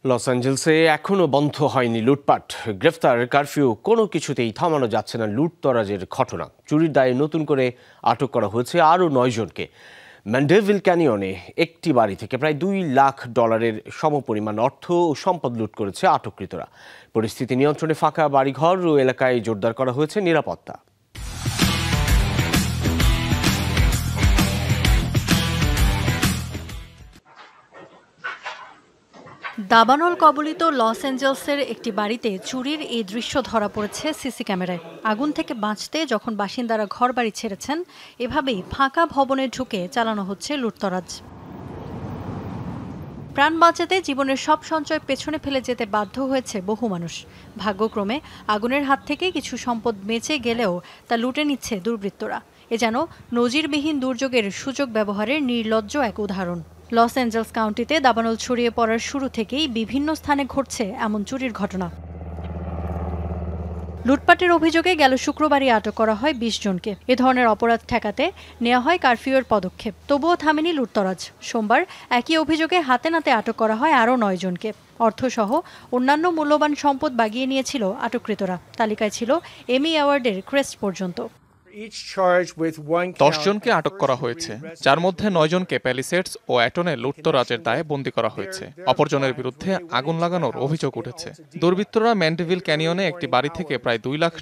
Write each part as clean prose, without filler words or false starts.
Loss অ্যাঞ্জেলসে এখনও বন্ধ হয়নি লুটপাট। গ্রেফতার, কারফিউ, কোনো কিছুতেই থামানো যাচ্ছে না লুটতরাজের ঘটনা। চুরির দায়ে নতুন করে আটক করা হয়েছে আরও 9 জনকে। ম্যান্ডেভিল ক্যানিয়নে একটি বাড়ি থেকে প্রায় $2 লাখ সমপরিমাণ অর্থ ও সম্পদ লুট করেছে আটককৃতরা। পরিস্থিতি নিয়ন্ত্রণে ফাঁকা বাড়িঘর ও এলাকায় জোরদার করা হয়েছে নিরাপত্তা। দাবানল কবলিত লস অ্যাঞ্জেলসের একটি বাড়িতে চুরির এই দৃশ্য ধরা পড়েছে সিসি ক্যামেরায়। আগুন থেকে বাঁচতে যখন বাসিন্দারা ঘরবাড়ি ছেড়েছেন, এভাবেই ফাঁকা ভবনে ঢুকে চালানো হচ্ছে লুটতরাজ। প্রাণ বাঁচাতে জীবনের সব সঞ্চয় পেছনে ফেলে যেতে বাধ্য হয়েছে বহু মানুষ। ভাগ্যক্রমে আগুনের হাত থেকে কিছু সম্পদ বেঁচে গেলেও তা লুটে নিচ্ছে দুর্বৃত্তরা। এ যেন নজিরবিহীন দুর্যোগের সুযোগ ব্যবহারের নির্লজ্জ এক উদাহরণ। লস অ্যাঞ্জেলস কাউন্টিতে দাবানল ছড়িয়ে পড়ার শুরু থেকেই বিভিন্ন স্থানে ঘটছে এমন চুরির ঘটনা। লুটপাটের অভিযোগে গেল শুক্রবারই আটক করা হয় 20 জনকে। এ ধরনের অপরাধ ঠেকাতে নেওয়া হয় কারফিউয়ের পদক্ষেপ, তবুও থামেনি লুটতরাজ। সোমবার একই অভিযোগে হাতে নাতে আটক করা হয় আরও 9 জনকে। অর্থসহ অন্যান্য মূল্যবান সম্পদ বাগিয়ে নিয়েছিল আটককৃতরা। তালিকায় ছিল এমি অ্যাওয়ার্ডের ক্রেস্ট পর্যন্ত। 10 জনকে আটক করা হয়েছে, যার মধ্যে 9 জনকে প্যালিসেডস ও অ্যাটনে লুটতরাজের দায়ে বন্দী করা হয়েছে। অপরজনের বিরুদ্ধে আগুন লাগানোর অভিযোগ উঠেছে। দুর্বৃত্তরা ম্যান্ডেভিল ক্যানিয়নে একটি বাড়ি থেকে প্রায় $2 লাখ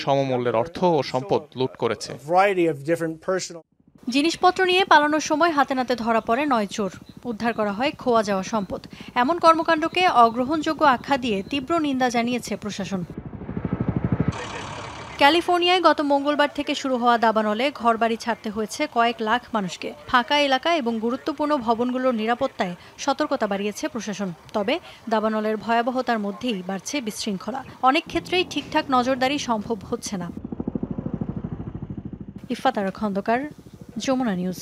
সমমূল্যের অর্থ ও সম্পদ লুট করেছে। জিনিসপত্র নিয়ে পালানোর সময় হাতে নাতে ধরা পড়ে 9 চোর। উদ্ধার করা হয় খোয়া যাওয়া সম্পদ। এমন কর্মকাণ্ডকে অগ্রহণযোগ্য আখ্যা দিয়ে তীব্র নিন্দা জানিয়েছে প্রশাসন। ক্যালিফোর্নিয়ায় গত মঙ্গলবার থেকে শুরু হওয়া দাবানলে ঘরবাড়ি ছাড়তে হয়েছে কয়েক লাখ মানুষকে। ফাঁকা এলাকা এবং গুরুত্বপূর্ণ ভবনগুলোর নিরাপত্তায় সতর্কতা বাড়িয়েছে প্রশাসন। তবে দাবানলের ভয়াবহতার মধ্যেই বাড়ছে বিশৃঙ্খলা। অনেক ক্ষেত্রেই ঠিকঠাক নজরদারি সম্ভব হচ্ছে না। ইফাত আরা খন্দকার, যমুনা নিউজ।